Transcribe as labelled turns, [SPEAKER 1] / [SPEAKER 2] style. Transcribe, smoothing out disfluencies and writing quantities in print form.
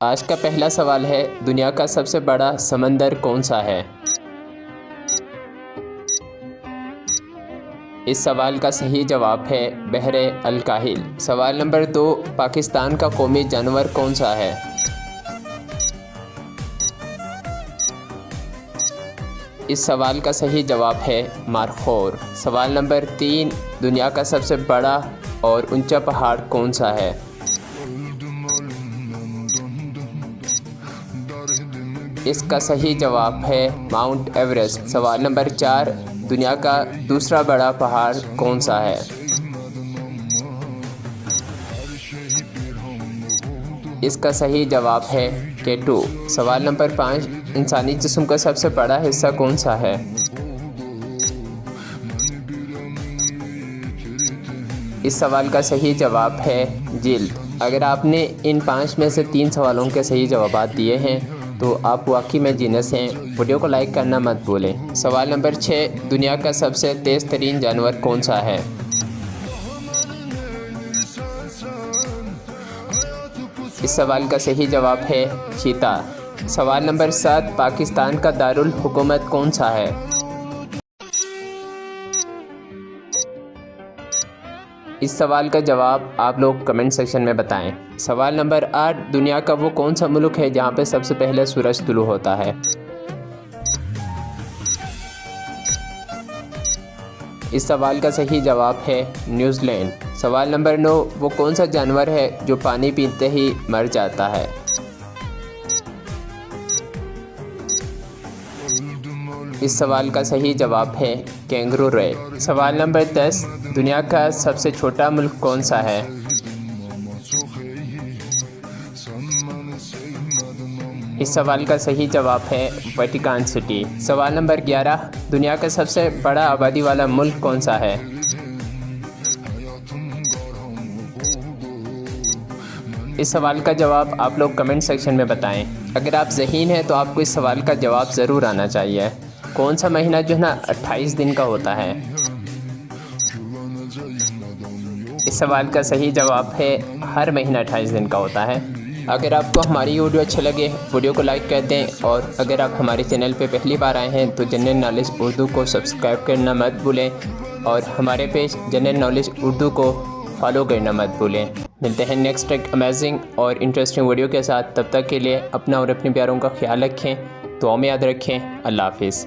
[SPEAKER 1] آج کا پہلا سوال ہے، دنیا کا سب سے بڑا سمندر کون سا ہے؟ اس سوال کا صحیح جواب ہے بحر الکاہل۔ سوال نمبر 2، پاکستان کا قومی جانور کون سا ہے؟ اس سوال کا صحیح جواب ہے مارخور۔ سوال نمبر 3، دنیا کا سب سے بڑا اور اونچا پہاڑ کون سا ہے؟ اس کا صحیح جواب ہے ماؤنٹ ایورسٹ۔ سوال نمبر 4، دنیا کا دوسرا بڑا پہاڑ کون سا ہے؟ اس کا صحیح جواب ہے K2۔ سوال نمبر 5، انسانی جسم کا سب سے بڑا حصہ کون سا ہے؟ اس سوال کا صحیح جواب ہے جلد۔ اگر آپ نے ان 5 میں سے 3 سوالوں کے صحیح جوابات دیے ہیں تو آپ واقعی میں جینس ہیں۔ ویڈیو کو لائک کرنا مت بھولیں۔ سوال نمبر 6، دنیا کا سب سے تیز ترین جانور کون سا ہے؟ اس سوال کا صحیح جواب ہے چیتا۔ سوال نمبر 7، پاکستان کا دارالحکومت کون سا ہے؟ اس سوال کا جواب آپ لوگ کمنٹ سیکشن میں بتائیں۔ سوال نمبر 8، دنیا کا وہ کون سا ملک ہے جہاں پہ سب سے پہلے سورج طلوع ہوتا ہے؟ اس سوال کا صحیح جواب ہے نیوزی لینڈ۔ سوال نمبر 9، وہ کون سا جانور ہے جو پانی پیتے ہی مر جاتا ہے؟ اس سوال کا صحیح جواب ہے کینگرو ریٹ۔ سوال نمبر 10، دنیا کا سب سے چھوٹا ملک کون سا ہے؟ اس سوال کا صحیح جواب ہے ویٹیکن سٹی۔ سوال نمبر 11، دنیا کا سب سے بڑا آبادی والا ملک کون سا ہے؟ اس سوال کا جواب آپ لوگ کمنٹ سیکشن میں بتائیں۔ اگر آپ ذہین ہیں تو آپ کو اس سوال کا جواب ضرور آنا چاہیے۔ کون سا مہینہ جو ہے نا 28 دن کا ہوتا ہے؟ اس سوال کا صحیح جواب ہے ہر مہینہ 28 دن کا ہوتا ہے۔ اگر آپ کو ہماری ویڈیو اچھے لگے ویڈیو کو لائک کر دیں، اور اگر آپ ہمارے چینل پہ پہلی بار آئے ہیں تو جنرل نالج اردو کو سبسکرائب کرنا مت بھولیں، اور ہمارے پیج جنرل نالج اردو کو فالو کرنا مت بھولیں۔ ملتے ہیں نیکسٹ ایک امیزنگ اور انٹرسٹنگ ویڈیو کے ساتھ۔ تب تک کے لیے اپنا اور اپنے پیاروں کا خیال رکھیں، دعاؤں میں یاد رکھیں۔ اللہ حافظ۔